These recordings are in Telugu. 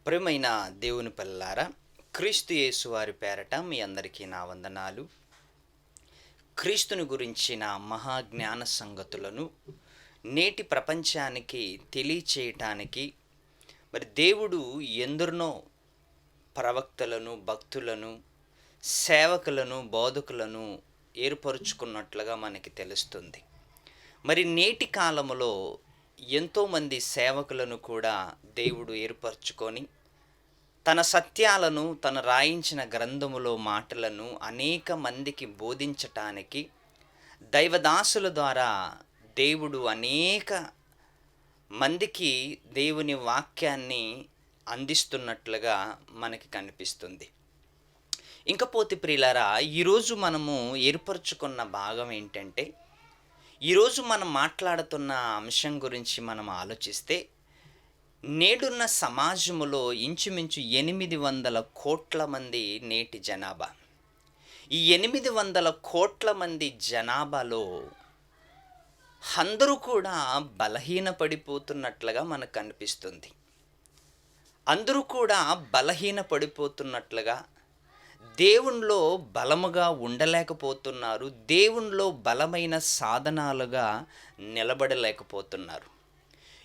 ప్రియమైన దేవుని పిల్లలారా, క్రీస్తు యేసు వారి పేరట మీ అందరికీ నా వందనాలు. క్రీస్తుని గురించిన మహాజ్ఞాన సంగతులను నేటి ప్రపంచానికి తెలియచేయటానికి దేవుడు ఎందరినో ప్రవక్తలను, భక్తులను, సేవకులను, బోధకులను ఏర్పరుచుకున్నట్లుగా మనకి తెలుస్తుంది. నేటి కాలములో ఎంతోమంది సేవకులను కూడా దేవుడు ఏర్పరచుకొని తన సత్యాలను, తను రాయించిన గ్రంథములో మాటలను అనేక మందికి బోధించటానికి దైవదాసుల ద్వారా దేవుడు అనేక మందికి దేవుని వాక్యాన్ని అందిస్తున్నట్లుగా మనకి కనిపిస్తుంది. ఇంకపోతే ప్రియులారా, ఈరోజు మనము ఏర్పరచుకున్న భాగం ఏంటంటే, ఈరోజు మనం మాట్లాడుతున్న అంశం గురించి మనం ఆలోచిస్తే, నేడున్న సమాజములో ఇంచుమించు 800 కోట్ల మంది నేటి జనాభా. ఈ 800 కోట్ల మంది జనాభాలో అందరూ కూడా బలహీనపడిపోతున్నట్లుగా మనకు కనిపిస్తుంది. అందరూ కూడా బలహీనపడిపోతున్నట్లుగా, దేవునిలో బలముగా ఉండలేకపోతున్నారు, దేవునిలో బలమైన సాధనాలుగా నిలబడలేకపోతున్నారు.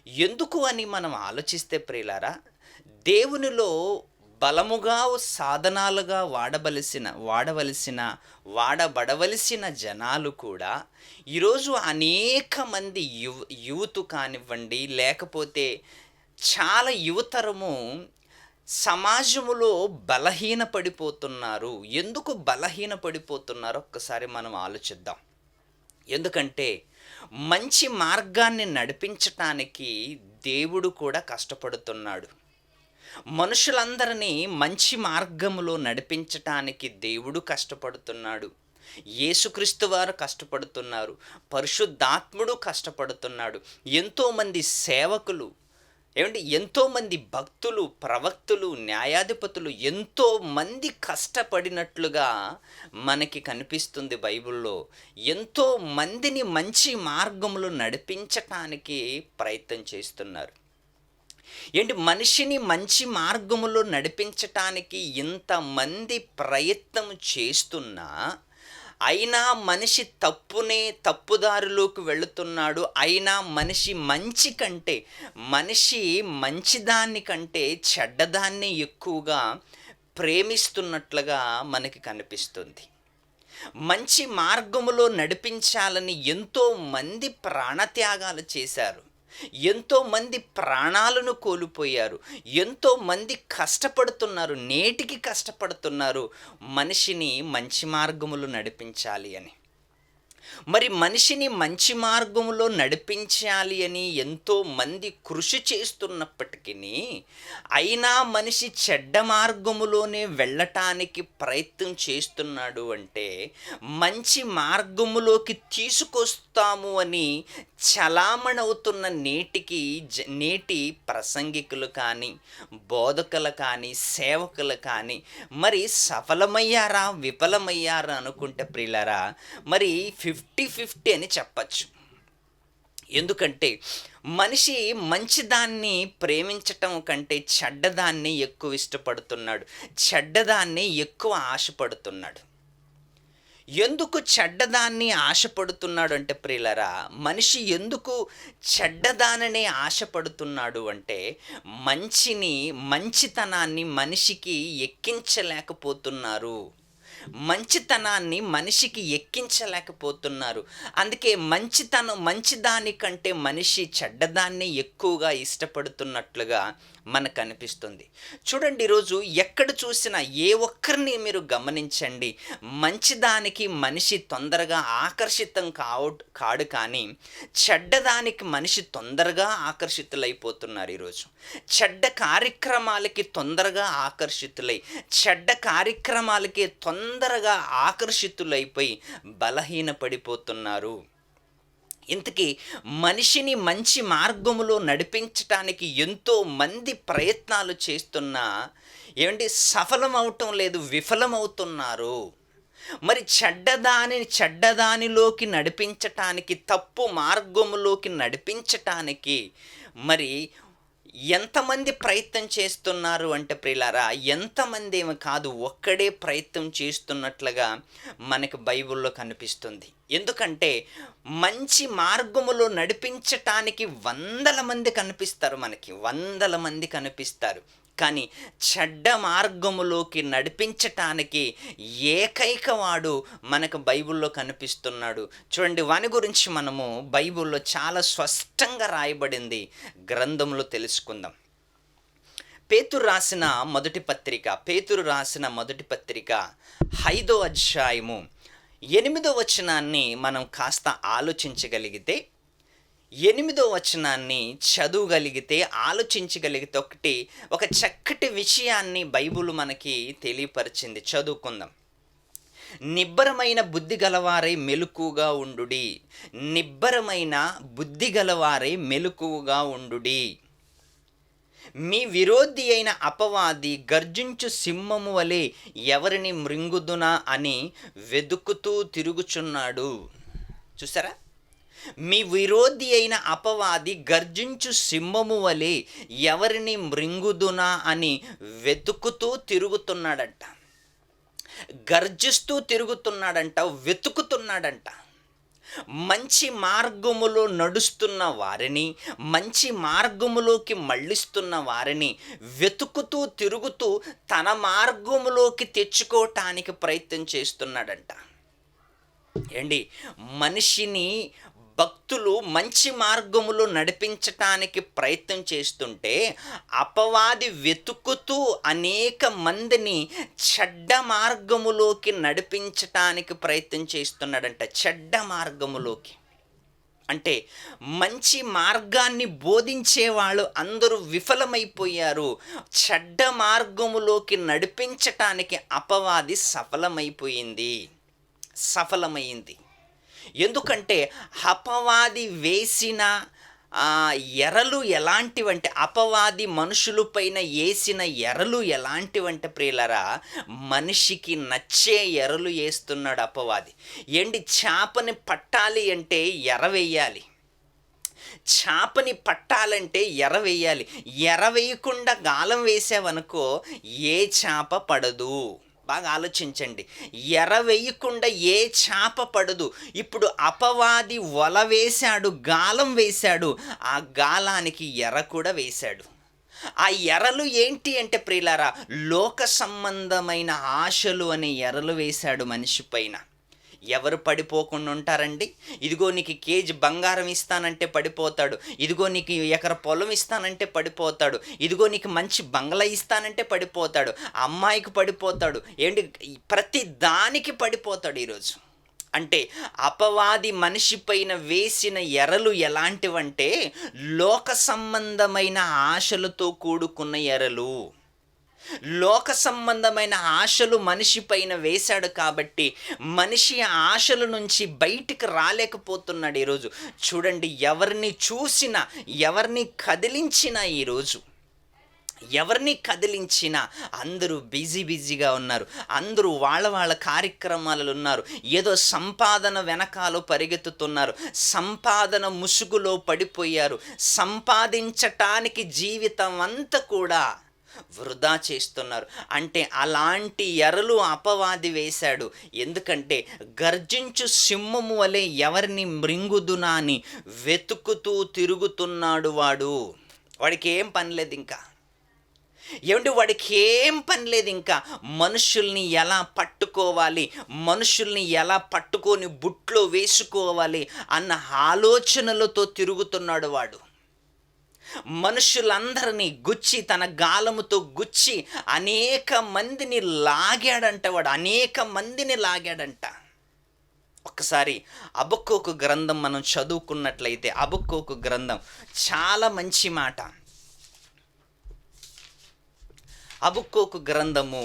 ఎందుకు అని మనం ఆలోచిస్తే ప్రియులారా, దేవునిలో బలముగా సాధనాలుగా వాడబడవలసిన జనాలు కూడా ఈరోజు అనేక మంది యూత్ కానివ్వండి, లేకపోతే చాలా యువతరము సమాజములో బలహీనపడిపోతున్నారు. ఎందుకు బలహీనపడిపోతున్నారో ఒక్కసారి మనం ఆలోచిద్దాం. ఎందుకంటే మంచి మార్గాన్ని నడిపించటానికి దేవుడు కూడా కష్టపడుతున్నాడు. మనుషులందరినీ మంచి మార్గములో నడిపించటానికి దేవుడు కష్టపడుతున్నాడు. యేసుక్రీస్తు వారు కష్టపడుతున్నారు, పరిశుద్ధాత్ముడు కష్టపడుతున్నాడు. ఎంతోమంది సేవకులు, ఎంతోమంది భక్తులు, ప్రవక్తులు, న్యాయాధిపతులు ఎంతోమంది కష్టపడినట్లుగా మనకి కనిపిస్తుంది బైబిల్లో. ఎంతో మందిని మంచి మార్గంలో నడిపించటానికి ప్రయత్నం చేస్తున్నారు. మనిషిని మంచి మార్గములో నడిపించటానికి ఇంతమంది ప్రయత్నం చేస్తున్నా, అయినా మనిషి తప్పుదారిలోకి వెళుతున్నాడు. అయినా మనిషి మంచిదాన్ని కంటే చెడ్డదాన్ని ఎక్కువగా ప్రేమిస్తున్నట్లుగా మనకి కనిపిస్తుంది. మంచి మార్గములో నడిపించాలని ఎంతో మంది ప్రాణత్యాగాలు చేశారు, ఎంతోమంది ప్రాణాలను కోల్పోయారు, ఎంతోమంది కష్టపడుతున్నారు, నేటికి కష్టపడుతున్నారు మనిషిని మంచి మార్గములో నడిపించాలి అని. మనిషిని మంచి మార్గంలో నడిపించాలి అని ఎంతో మంది కృషి చేస్తున్నప్పటికీ, అయినా మనిషి చెడ్డ మార్గములోనే వెళ్ళటానికి ప్రయత్నం చేస్తున్నాడు అంటే, మంచి మార్గములోకి తీసుకొస్తాము అని చలామణవుతున్న నేటి ప్రసంగికులు కానీ, బోధకులు కానీ, సేవకులు కానీ సఫలమయ్యారా, విఫలమయ్యారా అనుకుంటే ప్రియులారా, 50-50 అని చెప్పచ్చు. ఎందుకంటే మనిషి మంచిదాన్ని ప్రేమించటం కంటే చెడ్డదాన్ని ఎక్కువ ఇష్టపడుతున్నాడు, చెడ్డదాన్ని ఎక్కువ ఆశపడుతున్నాడు. ఎందుకు చెడ్డదాన్ని ఆశపడుతున్నాడు అంటే ప్రియులారా, మనిషి ఎందుకు చెడ్డదాననే ఆశపడుతున్నాడు అంటే, మంచితనాన్ని మనిషికి ఎక్కించలేకపోతున్నారు. మనిషికి ఎక్కించలేకపోతున్నారు. అందుకే మంచిదానికంటే మనిషి చెడ్డదాన్ని ఎక్కువగా ఇష్టపడుతున్నట్లుగా మనకు అనిపిస్తుంది. చూడండి, ఈరోజు ఎక్కడ చూసినా ఏ ఒక్కరిని మీరు గమనించండి, మంచిదానికి మనిషి తొందరగా ఆకర్షితం కాడు, కానీ చెడ్డదానికి మనిషి తొందరగా ఆకర్షితులైపోతున్నారు. ఈరోజు చెడ్డ కార్యక్రమాలకి తొందరగా చెడ్డ కార్యక్రమాలకి తొందరగా ఆకర్షితులైపోయి బలహీనపడిపోతున్నారు. ఇంతకీ మనిషిని మంచి మార్గములో నడిపించటానికి ఎంతో మంది ప్రయత్నాలు చేస్తున్నా సఫలమవటం లేదు, విఫలమవుతున్నారు. చెడ్డదానిలోకి నడిపించటానికి, తప్పు మార్గములోకి నడిపించటానికి ఎంతమంది ప్రయత్నం చేస్తున్నారు అంటే ప్రియులారా, ఎంతమంది ఏమి కాదు, ఒక్కడే ప్రయత్నం చేస్తున్నట్లుగా మనకు బైబిల్లో కనిపిస్తుంది. ఎందుకంటే మంచి మార్గములో నడిపించటానికి వందల మంది కనిపిస్తారు, మనకి వందల మంది కనిపిస్తారు. కానీ చెడ్డ మార్గములోకి నడిపించటానికి ఏకైక వాడు మనకు బైబిల్లో కనిపిస్తున్నాడు. చూడండి, వాని గురించి మనము బైబిల్లో చాలా స్పష్టంగా రాయబడింది గ్రంథంలో తెలుసుకుందాం. పేతురు రాసిన మొదటి పత్రిక 5వ అధ్యాయము 8వ వచనాన్ని మనం కాస్త ఆలోచించగలిగితే, 8వ వచనాన్ని చదవగలిగితే, ఆలోచించగలిగితే ఒక చక్కటి విషయాన్ని బైబిల్ మనకి తెలియపరిచింది. చదువుకుందాం. నిబ్బరమైన బుద్ధి గలవారై మెలకువగా ఉండుడి. నిబ్బరమైన బుద్ధి గలవారై మెలకువగా ఉండుడి. మీ విరోధి అయిన అపవాది గర్జించు సింహము వలె ఎవరిని మృంగుదునా అని వెదుకుతూ తిరుగుచున్నాడు. చూసారా? మీ విరోధి అయిన అపవాది గర్జించు సింహము వలె ఎవరిని మృంగుదునా అని వెతుకుతూ తిరుగుతున్నాడంట. గర్జిస్తూ తిరుగుతున్నాడంట, వెతుకుతున్నాడంట. మంచి మార్గములో నడుస్తున్న వారిని, మంచి మార్గములోకి మళ్ళిస్తున్న వారిని వెతుకుతూ తిరుగుతూ తన మార్గములోకి తెచ్చుకోవటానికి ప్రయత్నం చేస్తున్నాడంట. ఏండి, మనిషిని భక్తులు మంచి మార్గములో నడిపించటానికి ప్రయత్నం చేస్తుంటే అపవాది వెతుకుతూ అనేక మందిని చెడ్డ మార్గములోకి నడిపించటానికి ప్రయత్నం చేస్తున్నాడంట. చెడ్డ మార్గములోకి అంటే మంచి మార్గాన్ని బోధించేవాళ్ళు అందరూ విఫలమైపోయారు. చెడ్డ మార్గములోకి నడిపించటానికి అపవాది సఫలమైంది. ఎందుకంటే అపవాది వేసిన ఎరలు ఎలాంటివంటే, అపవాది మనుషుల పైన వేసిన ఎరలు ఎలాంటివంటే ప్రియులరా, మనిషికి నచ్చే ఎరలు వేస్తున్నాడు అపవాది. ఏంటి, చేపని పట్టాలి అంటే ఎర వేయాలి. చేపని పట్టాలంటే ఎర వేయాలి. ఎర వేయకుండా గాలం వేసావనుకో ఏ చేప పడదు. బాగా ఆలోచించండి. ఎర వేయకుండా ఏ చేప పడదు. ఇప్పుడు అపవాది వల వేశాడు, గాలం వేశాడు, ఆ గాలానికి ఎర కూడా వేశాడు. ఆ ఎరలు ఏంటి అంటే ప్రియులారా, లోక సంబంధమైన ఆశలు అనే ఎరలు వేశాడు మనిషి పైన. ఎవరు పడిపోకుండా ఉంటారండి? ఇదిగో నీకు కేజీ బంగారం ఇస్తానంటే పడిపోతాడు. ఇదిగో నీకు ఎకర పొలం ఇస్తానంటే పడిపోతాడు. ఇదిగో నీకు మంచి బంగ్లా ఇస్తానంటే పడిపోతాడు. అమ్మాయికి పడిపోతాడు. ఏంటి, ప్రతి దానికి పడిపోతాడు ఈరోజు. అంటే అపవాది మనిషి పైన వేసిన ఎరలు ఎలాంటివంటే లోక సంబంధమైన ఆశలతో కూడుకున్న ఎరలు. లోక సంబంధమైన ఆశలు మనిషి పైన వేశాడు కాబట్టి మనిషి ఆశల నుంచి బయటికి రాలేకపోతున్నాడు ఈరోజు. చూడండి, ఎవరిని చూసినా, ఎవరిని కదిలించినా, ఈరోజు ఎవరిని కదిలించినా అందరూ బిజీగా ఉన్నారు. అందరూ వాళ్ళ కార్యక్రమాలలో ఉన్నారు. ఏదో సంపాదన వెనకాల పరిగెత్తుతున్నారు. సంపాదన ముసుగులో పడిపోయారు. సంపాదించటానికి జీవితం అంతా కూడా వృధా చేస్తున్నారు. అంటే అలాంటి ఎరలు అపవాది వేశాడు. ఎందుకంటే గర్జించు సింహము వలె ఎవరిని మృంగుదునా అని వెతుకుతూ తిరుగుతున్నాడు వాడు. వాడికి ఏం పని లేదు ఇంకా. వాడికి ఏం పని లేదు ఇంకా. మనుషుల్ని ఎలా పట్టుకోవాలి, మనుషుల్ని ఎలా పట్టుకొని బుట్లో వేసుకోవాలి అన్న ఆలోచనలతో తిరుగుతున్నాడు వాడు. మనుషులందరినీ గుచ్చి, తన గాలముతో గుచ్చి అనేక మందిని లాగాడంట వాడు. అనేక మందిని లాగాడంట. ఒక్కసారి హబక్కూకు గ్రంథం మనం చదువుకున్నట్లయితే, హబక్కూకు గ్రంథం చాలా మంచి మాట. హబక్కూకు గ్రంథము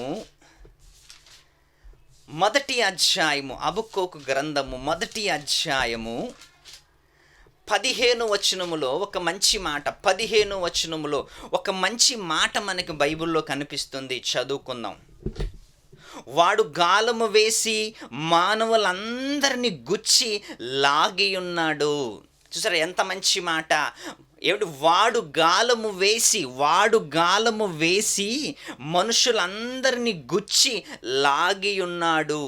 మొదటి అధ్యాయము, హబక్కూకు గ్రంథము మొదటి అధ్యాయము 15 వచనములో ఒక మంచి మాట, 15 వచనములో ఒక మంచి మాట మనకి బైబిల్లో కనిపిస్తుంది. చదువుకుందాం. వాడు గాలము వేసి మానవులందరినీ గుచ్చి లాగి ఉన్నాడు. చూసారా ఎంత మంచి మాట. వాడు గాలము వేసి మనుషులందరినీ గుచ్చి లాగి ఉన్నాడు.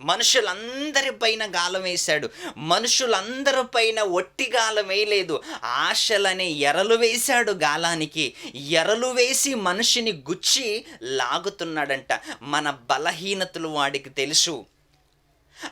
మనుషులందరి పైన గాలం వేశాడు. మనుషులందరి పైన ఒట్టి గాలం వేయలేదు, ఆశలనే ఎరలు వేశాడు. గాలానికి ఎరలు వేసి మనిషిని గుచ్చి లాగుతున్నాడంట. మన బలహీనతలు వాడికి తెలుసు.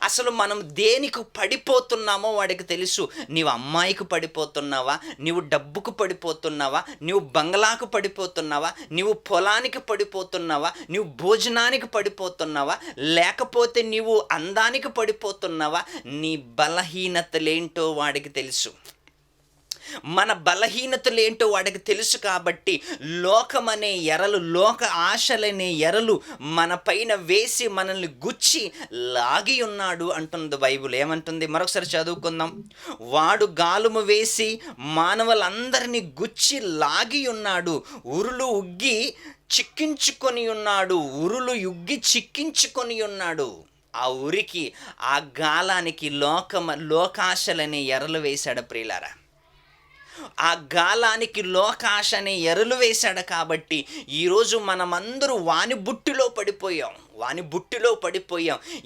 అసలు మనం దేనికి పడిపోతున్నామో వాడికి తెలుసు. నీవు అమ్మాయికి పడిపోతున్నావా, నీవు డబ్బుకు పడిపోతున్నావా, నీవు బంగ్లాకు పడిపోతున్నావా, నీవు పొలానికి పడిపోతున్నావా, నీవు భోజనానికి పడిపోతున్నావా, లేకపోతే నీవు అందానికి పడిపోతున్నావా, నీ బలహీనతలేంటో వాడికి తెలుసు. మన బలహీనతలేంటో వాడికి తెలుసు. కాబట్టి లోకమనే ఎరలు, లోక ఆశలనే ఎరలు మన పైన వేసి మనల్ని గుచ్చి లాగి ఉన్నాడు అంటుంది బైబిల్. ఏమంటుంది? మరొకసారి చదువుకుందాం. వాడు గాలము వేసి మానవులందరినీ గుచ్చి లాగి ఉన్నాడు, ఉరులు ఉగ్గి చిక్కించుకొని ఉన్నాడు. ఆ ఉరికి, ఆ గాలానికి లోకాశలనే ఎరలు వేశాడు ప్రియులారా. ఆ గాలానికి లోకాశ అనే ఎరలు వేశాడు. కాబట్టి ఈరోజు మనమందరూ వాని బుట్టిలో పడిపోయాం.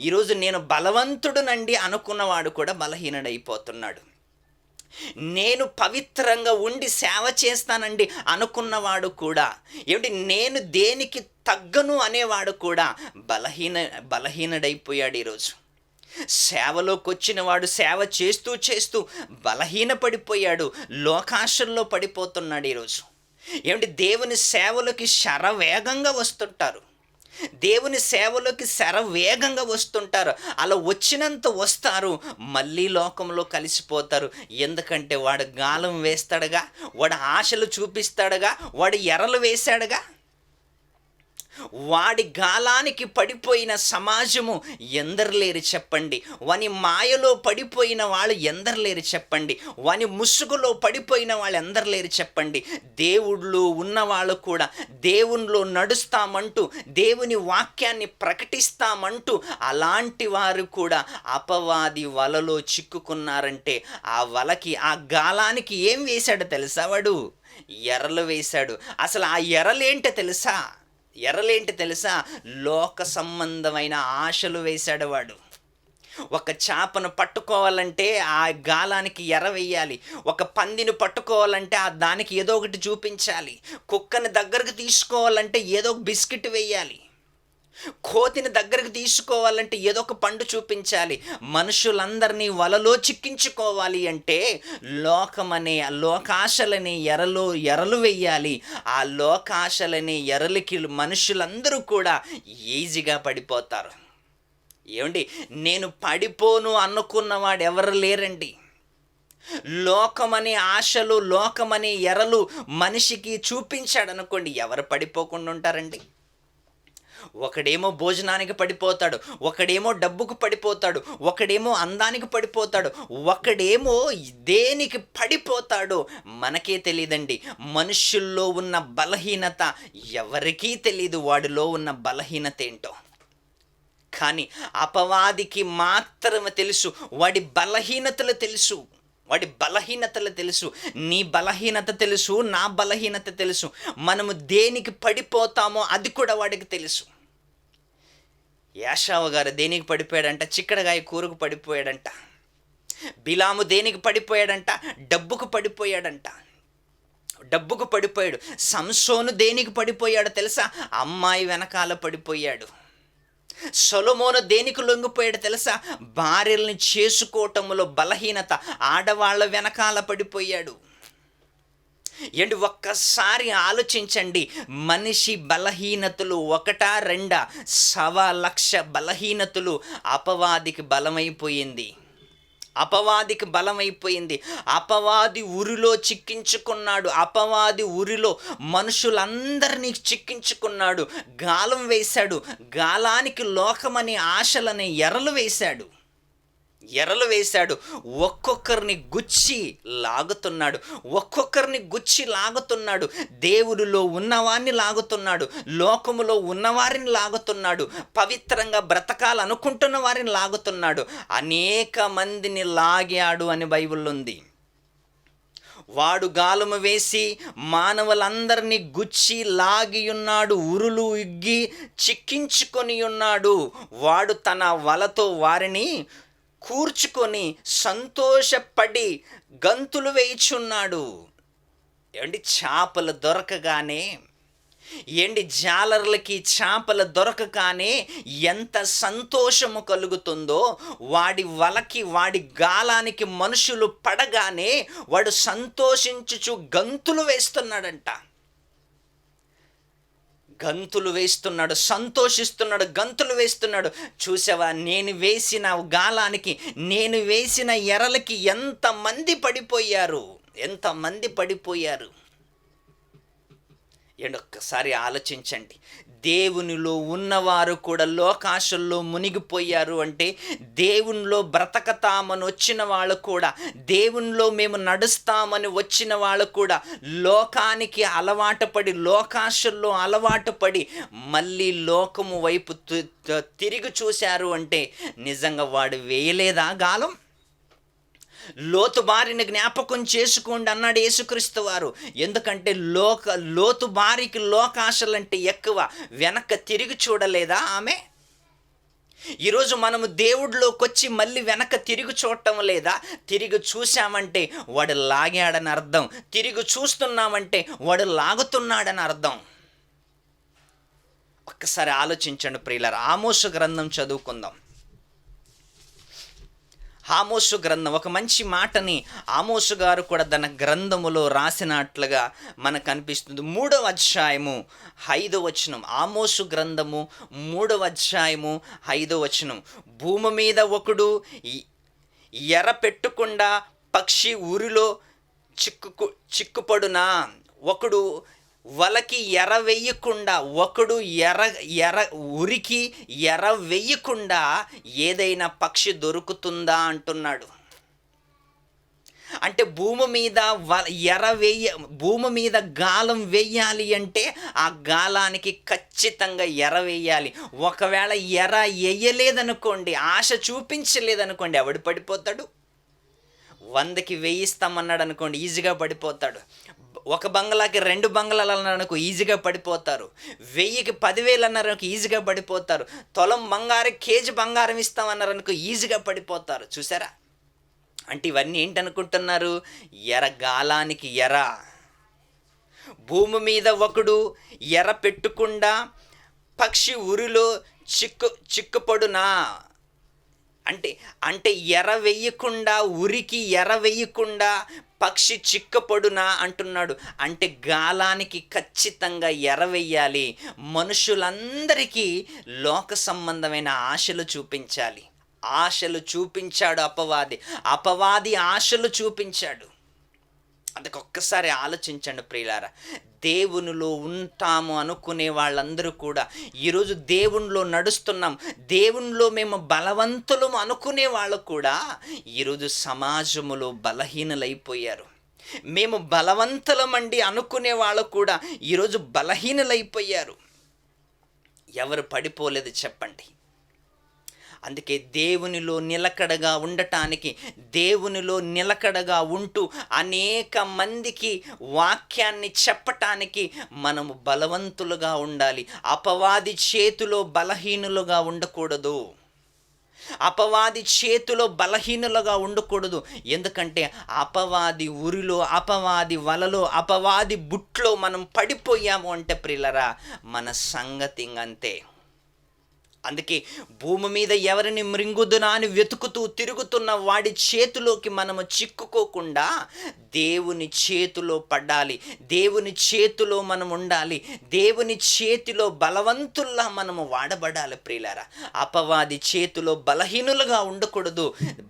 ఈరోజు నేను బలవంతుడునండి అనుకున్నవాడు కూడా బలహీనుడైపోతున్నాడు. నేను పవిత్రంగా ఉండి సేవ చేస్తానండి అనుకున్నవాడు కూడా, నేను దేనికి తగ్గను అనేవాడు కూడా బలహీనుడైపోయాడు. ఈరోజు సేవలోకి వచ్చిన వాడు సేవ చేస్తూ బలహీనపడిపోయాడు, లోకాశల్లో పడిపోతున్నాడు. ఈరోజు దేవుని సేవలోకి శరవేగంగా వస్తుంటారు. అలా వచ్చినంత వస్తారు, మళ్ళీ లోకంలో కలిసిపోతారు. ఎందుకంటే వాడు గాలం వేస్తాడుగా, వాడు ఆశలు చూపిస్తాడుగా, వాడు ఎరలు వేశాడుగా. వాడి గాలానికి పడిపోయిన సమాజము ఎందరు లేరు చెప్పండి? వాని మాయలో పడిపోయిన వాళ్ళు ఎందరు లేరు చెప్పండి? వాని ముసుగులో పడిపోయిన వాళ్ళు ఎందరు లేరు చెప్పండి? దేవుళ్ళు ఉన్నవాళ్ళు కూడా దేవునిలో నడుస్తామంటూ, దేవుని వాక్యాన్ని ప్రకటిస్తామంటూ అలాంటి వారు కూడా అపవాది వలలో చిక్కుకున్నారంటే, ఆ వలకి, ఆ గాలానికి ఏం వేశాడో తెలుసా? వాడు ఎరలు వేశాడు. అసలు ఆ ఎరలేంటో తెలుసా? లోక సంబంధమైన ఆశలు వేశాడు వాడు. ఒక చేపను పట్టుకోవాలంటే ఆ గాలానికి ఎర వేయాలి. ఒక పందిని పట్టుకోవాలంటే దానికి ఏదో ఒకటి చూపించాలి. కుక్కని దగ్గరకు తీసుకోవాలంటే ఏదో ఒక బిస్కెట్ వేయాలి. కోతిని దగ్గరకు తీసుకోవాలంటే ఏదో ఒక పండు చూపించాలి. మనుషులందరినీ వలలో చిక్కించుకోవాలి అంటే లోకాశలనే ఎరలు వేయాలి. ఆ లోకాశలనే ఎరలకి మనుషులందరూ కూడా ఈజీగా పడిపోతారు. నేను పడిపోను అనుకున్నవాడు ఎవరు లేరండి. లోకమనే ఆశలు, లోకమనే ఎరలు మనిషికి చూపించాడు అనుకోండి, ఎవరు పడిపోకుండా ఉంటారండి? ఒకడేమో భోజనానికి పడిపోతాడు, ఒకడేమో డబ్బుకు పడిపోతాడు, ఒకడేమో అందానికి పడిపోతాడు, ఒకడేమో దేనికి పడిపోతాడో మనకే తెలియదండి. మనుషుల్లో ఉన్న బలహీనత ఎవరికీ తెలియదు, వాడిలో ఉన్న బలహీనత ఏంటో. కానీ అపవాదికి మాత్రమే తెలుసు, వాడి బలహీనతలు తెలుసు. నీ బలహీనత తెలుసు, నా బలహీనత తెలుసు. మనము దేనికి పడిపోతామో అది కూడా వాడికి తెలుసు. యాషావు గారు దేనికి పడిపోయాడంట? చిక్కడగాయ కూరకు పడిపోయాడంట. బిలాము దేనికి పడిపోయాడంట? డబ్బుకు పడిపోయాడు. సంసోను దేనికి పడిపోయాడు తెలుసా? అమ్మాయి వెనకాల పడిపోయాడు. సొలొమోను దేనికి లొంగిపోయాడు తెలుసా? భార్యల్ని చేసుకోవటంలో బలహీనత, ఆడవాళ్ళ వెనకాల పడిపోయాడు. ఒక్కసారి ఆలోచించండి, మనిషి బలహీనతలు ఒకటా రెండా? 1,00,000 బలహీనతలు అపవాదికి బలమైపోయింది. అపవాది ఉరిలో చిక్కించుకున్నాడు. అపవాది ఉరిలో మనుషులందరినీ చిక్కించుకున్నాడు. గాలం వేశాడు. గాలానికి లోకమని ఆశలని ఎరలు వేశాడు. ఒక్కొక్కరిని గుచ్చి లాగుతున్నాడు. దేవుడిలో ఉన్నవారిని లాగుతున్నాడు, లోకములో ఉన్నవారిని లాగుతున్నాడు, పవిత్రంగా బ్రతకాలనుకుంటున్న వారిని లాగుతున్నాడు. అనేక మందిని లాగాడు అని బైబిల్లో ఉంది. వాడు గాలము వేసి మానవులందరినీ గుచ్చి లాగియున్నాడు, ఉరులు ఇగ్గి చిక్కించుకొని ఉన్నాడు. వాడు తన వలతో వారిని కూర్చుకొని సంతోషపడి గంతులు వేయుచున్నాడు. ఏమండి, చేపలు దొరకగానే, ఏంటి జాలర్లకి చేపలు దొరకగానే ఎంత సంతోషము కలుగుతుందో, వాడి వలకి వాడి గాలానికి మనుషులు పడగానే వాడు సంతోషించుచు గంతులు వేస్తున్నాడంట. గంతులు వేస్తున్నాడు, సంతోషిస్తున్నాడు, గంతులు వేస్తున్నాడు. చూసావా, నేను వేసిన గాలానికి, నేను వేసిన ఎరలకి ఎంతమంది పడిపోయారు, ఎంతమంది పడిపోయారు. ఏంటి, ఒక్కసారి ఆలోచించండి. దేవునిలో ఉన్నవారు కూడా లోకాశల్లో మునిగిపోయారు అంటే, దేవునిలో బ్రతకతామని వచ్చిన వాళ్ళు కూడా, దేవునిలో మేము నడుస్తామని వచ్చిన వాళ్ళు కూడా లోకానికి అలవాటు పడి, లోకాశల్లో అలవాటు పడి మళ్ళీ లోకము వైపు తిరిగి చూశారు అంటే, నిజంగా వాడు వేయలేదా గాలం? లోతు భార్యని జ్ఞాపకం చేసుకోండి అన్నాడు యేసుక్రీస్తు వారు. ఎందుకంటే లోతు భార్యకి లోకాశలంటే ఎక్కువ. వెనక్కి తిరిగి చూడలేదా ఆమె? ఈరోజు మనము దేవుడిలోకి వచ్చి మళ్ళీ వెనక తిరిగి చూడటం లేదా? తిరిగి చూసామంటే వాడు లాగాడని అర్థం, తిరిగి చూస్తున్నామంటే వాడు లాగుతున్నాడని అర్థం. ఒక్కసారి ఆలోచించండి ప్రియులారా. ఆమోసు గ్రంథం చదువుకుందాం. ఆమోసు గ్రంథం, ఒక మంచి మాటని ఆమోసు గారు కూడా తన గ్రంథములో రాసినట్లుగా మనకు అనిపిస్తుంది. 3వ అధ్యాయము 5వ వచనం. ఆమోసు గ్రంథము 3వ అధ్యాయము 5వ వచనం. భూమి మీద ఒకడు ఎర పెట్టకుండా పక్షి ఊరిలో చిక్కుపడునా, ఒకడు వలకి ఎర వెయ్యకుండా, ఒకడు ఉరికి ఎర వెయ్యకుండా ఏదైనా పక్షి దొరుకుతుందా అంటున్నాడు. అంటే భూమి మీద గాలం వేయాలి అంటే ఆ గాలానికి ఖచ్చితంగా ఎర వేయాలి. ఒకవేళ ఎర వేయలేదనుకోండి, ఆశ చూపించలేదనుకోండి, ఎవడు పడిపోతాడు? 100కి 1000 ఇస్తామన్నాడు అనుకోండి, ఈజీగా పడిపోతాడు. ఒక బంగ్లాకి 2 బంగ్లాలు అన్నారనుకో, ఈజీగా పడిపోతారు. 1000కి 10,000 అన్నారనుకో, ఈజీగా పడిపోతారు. తులం బంగారం, కేజీ బంగారం ఇస్తామన్నారనుకో, ఈజీగా పడిపోతారు. చూసారా? అంటే ఇవన్నీ ఏంటనుకుంటున్నారు? ఎర, గాలానికి ఎర. భూమి మీద ఒకడు ఎర పెట్టకుండా పక్షి ఉరిలో చిక్కుపడునా, అంటే ఎర వెయ్యకుండా, ఉరికి ఎర వెయ్యకుండా పక్షి చిక్కపడునా అంటున్నాడు. అంటే గాలానికి ఖచ్చితంగా ఎర వెయ్యాలి. మనుషులందరికీ లోక సంబంధమైన ఆశలు చూపించాలి. ఆశలు చూపించాడు అపవాది ఆశలు చూపించాడు. అందుకు ఒక్కసారి ఆలోచించండి ప్రియులారా. దేవునిలో ఉంటాము అనుకునే వాళ్ళందరూ కూడా ఈరోజు దేవునిలో నడుస్తున్నాం, దేవునిలో మేము బలవంతులం అనుకునే వాళ్ళు కూడా ఈరోజు సమాజములో బలహీనులైపోయారు. మేము బలవంతులమండి అనుకునే వాళ్ళు కూడా ఈరోజు బలహీనులైపోయారు. ఎవరు పడిపోలేదు చెప్పండి? అందుకే దేవునిలో నిలకడగా ఉండటానికి, దేవునిలో నిలకడగా ఉంటూ అనేక మందికి వాక్యాన్ని చెప్పటానికి మనము బలవంతులుగా ఉండాలి. అపవాది చేతిలో బలహీనులుగా ఉండకూడదు. అపవాది చేతిలో బలహీనులుగా ఉండకూడదు. ఎందుకంటే అపవాది ఉరిలో, అపవాది వలలో, అపవాది బుట్లో మనం పడిపోయాము అంటే ప్రియులరా, మన సంగతి ఇంకంతే. అందుకే భూమి మీద ఎవరిని మృంగుదునా అని వెతుకుతూ తిరుగుతున్న వాడి చేతిలోకి మనము చిక్కుకోకుండా దేవుని చేతిలో పడాలి. దేవుని చేతిలో మనం ఉండాలి. దేవుని చేతిలో బలవంతుల్లా మనము వాడబడాలి ప్రియులారా. అపవాది చేతిలో బలహీనులుగా ఉండకూడదు.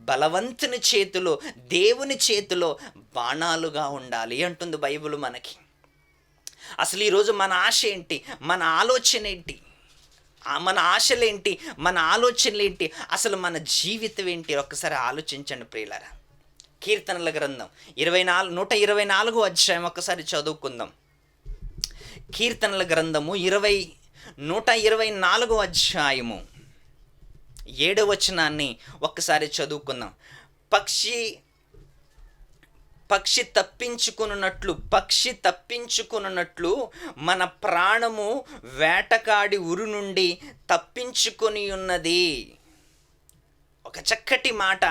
బలవంతుని చేతిలో, దేవుని చేతిలో బాణాలుగా ఉండాలి అంటుంది బైబిల్ మనకి. అసలు ఈరోజు మన ఆశ ఏంటి? మన ఆలోచన ఏంటి? మన ఆశలేంటి? మన ఆలోచనలేంటి? అసలు మన జీవితం ఏంటి? ఒక్కసారి ఆలోచించండి ప్రియులారా. కీర్తనల గ్రంథం 124వ అధ్యాయం ఒక్కసారి చదువుకుందాం. కీర్తనల గ్రంథము 124వ అధ్యాయము 7వ వచనాన్ని ఒక్కసారి చదువుకుందాం. పక్షి తప్పించుకున్నట్లు మన ప్రాణము వేటకాడి ఉరి నుండి తప్పించుకొని ఉన్నది. ఒక చక్కటి మాట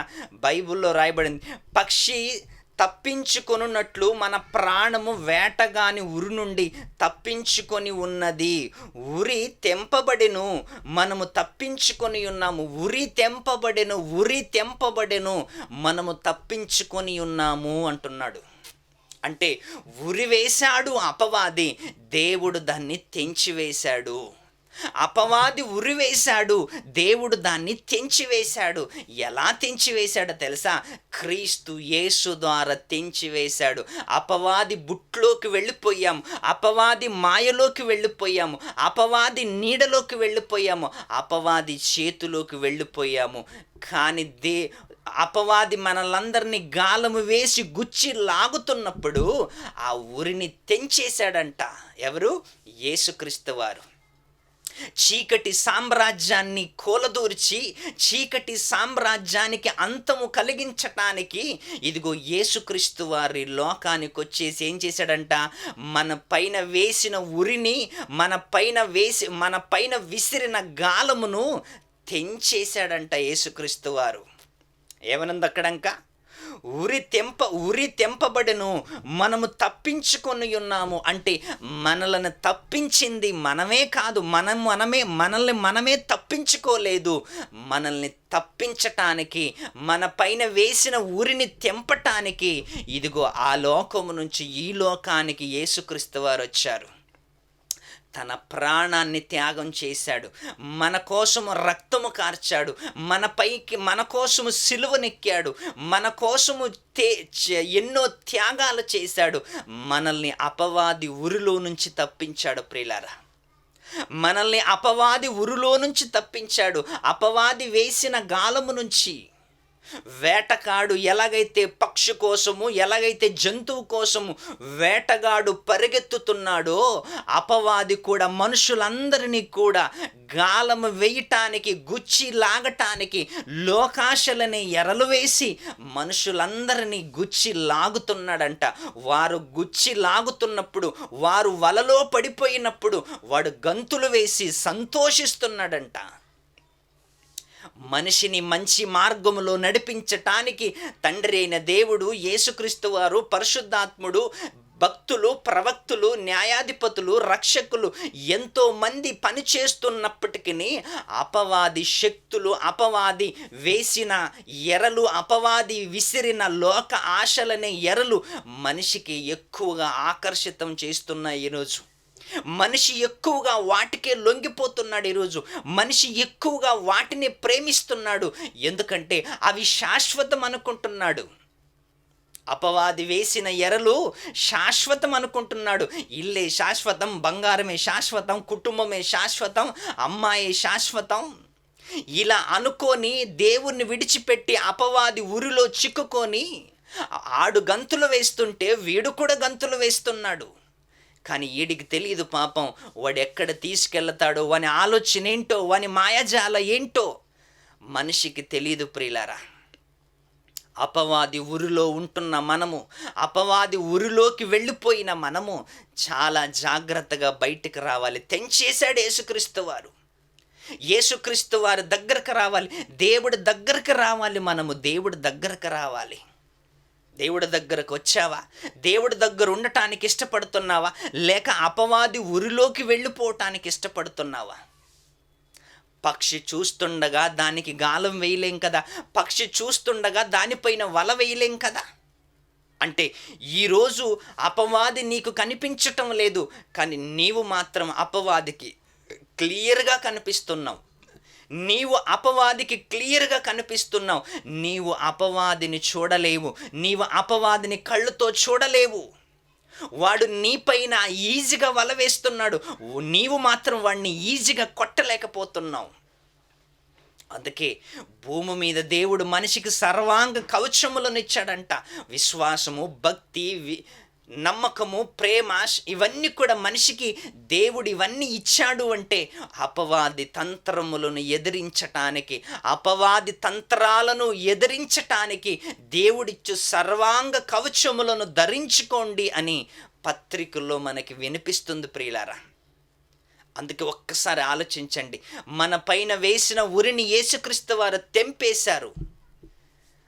బైబిల్లో రాయబడింది. పక్షి తప్పించుకొనున్నట్లు మన ప్రాణము వేటగాని ఉరి నుండి తప్పించుకొని ఉన్నది. ఉరి తెంపబడెను, మనము తప్పించుకొని ఉన్నాము. ఉరి తెంపబడెను, మనము తప్పించుకొని ఉన్నాము అంటున్నాడు. అంటే ఉరి వేశాడు అపవాది, దేవుడు దాన్ని తెంచివేశాడు. అపవాది ఉరివేశాడు, దేవుడు దాన్ని తెంచివేశాడు. ఎలా తెంచివేశాడో తెలుసా? క్రీస్తు యేసు ద్వారా తెంచివేశాడు. అపవాది బుట్లోకి వెళ్ళిపోయాము, అపవాది మాయలోకి వెళ్ళిపోయాము, అపవాది నీడలోకి వెళ్ళిపోయాము, అపవాది చేతిలోకి వెళ్ళిపోయాము. కానీ అపవాది మనలందరినీ గాలము వేసి గుచ్చి లాగుతున్నప్పుడు ఆ ఉరిని తెంచేశాడంట. ఎవరు? యేసుక్రీస్తు వారు. చీకటి సామ్రాజ్యాన్ని కూలదూర్చి చీకటి సామ్రాజ్యానికి అంతము కలిగించటానికి ఇదిగో యేసుక్రీస్తు వారి లోకానికి వచ్చేసి ఏం చేశాడంట? మన పైన వేసిన ఉరిని, మన పైన విసిరిన గాలమును తెంచేశాడంట యేసుక్రీస్తు వారు. ఏమనుంది అక్కడంక? ఉరి తెంపబడెను, మనము తప్పించుకొని ఉన్నాము. అంటే మనలను తప్పించింది మనమే కాదు, మనల్ని తప్పించుకోలేదు. మనల్ని తప్పించటానికి, మన పైన వేసిన ఉరిని తెంపటానికి ఇదిగో ఆ లోకము నుంచి ఈ లోకానికి యేసుక్రీస్తు వారు వచ్చారు. తన ప్రాణాన్ని త్యాగం చేశాడు, మన కోసము రక్తము కార్చాడు, మన కోసము సిలువనెక్కాడు, మన కోసము ఎన్నో త్యాగాలు చేశాడు. మనల్ని అపవాది ఉరిలో నుంచి తప్పించాడు. ప్రియులారా, మనల్ని అపవాది ఉరిలో నుంచి తప్పించాడు. అపవాది వేసిన గాలము నుంచి వేటగాడు ఎలాగైతే పక్షి కోసము, ఎలాగైతే జంతువు కోసము వేటగాడు పరిగెత్తుతున్నాడో, అపవాది కూడా మనుషులందరినీ కూడా గాలము వేయటానికి, గుచ్చి లాగటానికి లోకాశలని ఎరలు వేసి మనుషులందరినీ గుచ్చి లాగుతున్నాడంట. వారు గుచ్చి లాగుతున్నప్పుడు, వారు వలలో పడిపోయినప్పుడు వాడు గంతులు వేసి సంతోషిస్తున్నాడంట. మనిషిని మంచి మార్గములో నడిపించటానికి తండ్రి అయిన దేవుడు, యేసుక్రీస్తు వారు, పరిశుద్ధాత్ముడు, భక్తులు, ప్రవక్తులు, న్యాయాధిపతులు, రక్షకులు ఎంతో మంది పనిచేస్తున్నప్పటికీ అపవాది శక్తులు, అపవాది వేసిన ఎరలు, అపవాది విసిరిన లోక ఆశలనే ఎరలు మనిషికి ఎక్కువగా ఆకర్షితం చేస్తున్నాయి. ఈరోజు మనిషి ఎక్కువగా వాటికే లొంగిపోతున్నాడు. ఈరోజు మనిషి ఎక్కువగా వాటిని ప్రేమిస్తున్నాడు. ఎందుకంటే అవి శాశ్వతం అనుకుంటున్నాడు. అపవాది వేసిన ఎరలు శాశ్వతం అనుకుంటున్నాడు. ఇల్లే శాశ్వతం, బంగారమే శాశ్వతం, కుటుంబమే శాశ్వతం, అమ్మాయి శాశ్వతం. ఇలా అనుకొని దేవుణ్ణి విడిచిపెట్టి అపవాది ఉరిలో చిక్కుకొని ఆడు గంతులు వేస్తుంటే వీడు కూడా గంతులు వేస్తున్నాడు. కానీ వీడికి తెలియదు పాపం, వాడు ఎక్కడ తీసుకెళ్తాడో, వాని ఆలోచన ఏంటో, వాని మాయాజాల ఏంటో మనిషికి తెలియదు. ప్రియులారా, అపవాది ఉరిలో ఉంటున్న మనము, అపవాది ఉరిలోకి వెళ్ళిపోయిన మనము చాలా జాగ్రత్తగా బయటికి రావాలి. తెంచేశాడు యేసుక్రీస్తు వారు. యేసుక్రీస్తు వారి దగ్గరకు రావాలి, దేవుడి దగ్గరకు రావాలి. మనము దేవుడి దగ్గరకు రావాలి. దేవుడి దగ్గరకు వచ్చావా? దేవుడి దగ్గర ఉండటానికి ఇష్టపడుతున్నావా? లేక అపవాది ఉరిలోకి వెళ్ళిపోవటానికి ఇష్టపడుతున్నావా? పక్షి చూస్తుండగా దానికి గాలం వేయలేం కదా, పక్షి చూస్తుండగా దానిపైన వల వేయలేం కదా. అంటే ఈరోజు అపవాది నీకు కనిపించటం లేదు, కానీ నీవు మాత్రం అపవాదికి క్లియర్గా కనిపిస్తున్నావు. నీవు అపవాదికి క్లియర్గా కనిపిస్తున్నావు. నీవు అపవాదిని చూడలేవు, నీవు అపవాదిని కళ్ళుతో చూడలేవు. వాడు నీపైన ఈజీగా వల వేస్తున్నాడు, నీవు మాత్రం వాడిని ఈజీగా కొట్టలేకపోతున్నావు. అందుకే భూమి మీద దేవుడు మనిషికి సర్వాంగ కవచములను ఇచ్చాడంట. విశ్వాసము, భక్తి, నమ్మకము, ప్రేమ ఇవన్నీ కూడా మనిషికి దేవుడు ఇవన్నీ ఇచ్చాడు అంటే అపవాది తంత్రములను ఎదిరించటానికి, అపవాది తంత్రాలను ఎదిరించటానికి దేవుడిచ్చు సర్వాంగ కవచములను ధరించుకోండి అని పత్రికల్లో మనకి వినిపిస్తుంది ప్రియులారా. అందుకే ఒక్కసారి ఆలోచించండి, మన పైన వేసిన ఉరిని యేసుక్రీస్తు వారు తెంపేశారు.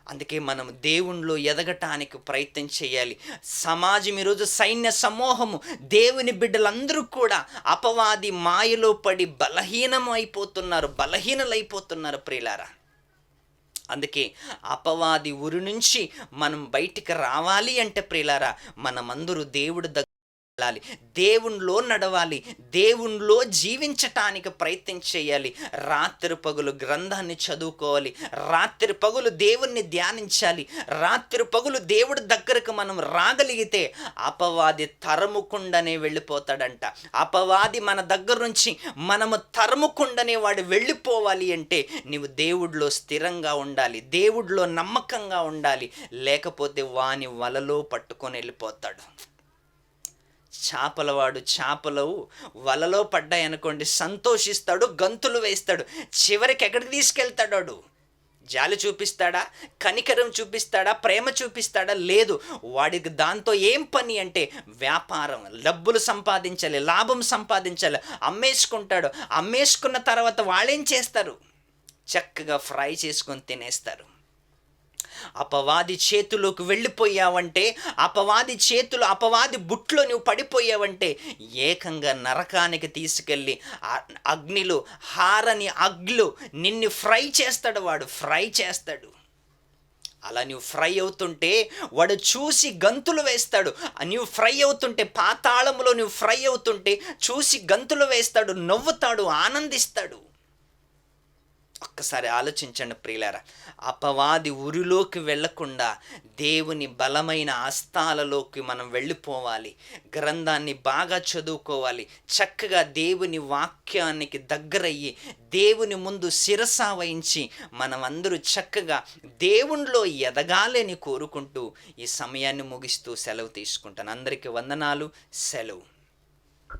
అందుకే మనం దేవునిలో ఎదగటానికి ప్రయత్నం చేయాలి. సమాజం ఈరోజు సైన్య సమూహము, దేవుని బిడ్డలందరూ కూడా అపవాది మాయలో పడి బలహీనలైపోతున్నారు ప్రియులారా. అందుకే అపవాది ఉరి నుంచి మనం బయటికి రావాలి అంటే ప్రియులారా, మనమందరూ దేవుడి దగ్గర వెళ్ళాలి, దేవునిలో నడవాలి, దేవునిలో జీవించటానికి ప్రయత్నం చేయాలి. రాత్రి పగులు గ్రంథాన్ని చదువుకోవాలి, రాత్రి పగులు దేవుణ్ణి ధ్యానించాలి, రాత్రి పగులు దేవుడి దగ్గరకు మనం రాగలిగితే అపవాది తరముకుండానే వెళ్ళిపోతాడంట. అపవాది మన దగ్గర నుంచి మనము తరముకుండానే వాడు వెళ్ళిపోవాలి అంటే నీవు దేవుడిలో స్థిరంగా ఉండాలి, దేవుడిలో నమ్మకంగా ఉండాలి, లేకపోతే వాని వలలో పట్టుకొని వెళ్ళిపోతాడు. చేపలు వలలో పడ్డాయనుకోండి, సంతోషిస్తాడు, గంతులు వేస్తాడు. చివరికి ఎక్కడికి తీసుకెళ్తాడు? జాలి చూపిస్తాడా, కనికరం చూపిస్తాడా, ప్రేమ చూపిస్తాడా? లేదు. వాడికి దాంతో ఏం పని అంటే వ్యాపారం, డబ్బులు సంపాదించాలి, లాభం సంపాదించాలి. అమ్మేసుకుంటాడు. అమ్మేసుకున్న తర్వాత వాళ్ళేం చేస్తారు? చక్కగా ఫ్రై చేసుకొని తినేస్తారు. అపవాది చేతిలోకి వెళ్ళిపోయావంటే, అపవాది బుట్లో నువ్వు పడిపోయావంటే ఏకంగా నరకానికి తీసుకెళ్ళి అగ్నిలో, హారని అగ్నిలో నిన్ను ఫ్రై చేస్తాడు. అలా నువ్వు ఫ్రై అవుతుంటే వాడు చూసి గంతులు వేస్తాడు. నువ్వు ఫ్రై అవుతుంటే, పాతాళములో నువ్వు ఫ్రై అవుతుంటే చూసి గంతులు వేస్తాడు, నవ్వుతాడు, ఆనందిస్తాడు. ఒక్కసారి ఆలోచించండి ప్రియులారా. అపవాది ఉరిలోకి వెళ్ళకుండా దేవుని బలమైన హస్తాలలోకి మనం వెళ్ళిపోవాలి. గ్రంథాన్ని బాగా చదువుకోవాలి, చక్కగా దేవుని వాక్యానికి దగ్గరయ్యి దేవుని ముందు శిరస వహించి మనమందరూ చక్కగా దేవునిలో ఎదగాలని కోరుకుంటూ ఈ సమయాన్ని ముగిస్తూ సెలవు తీసుకుంటాను. అందరికీ వందనాలు. సెలవు.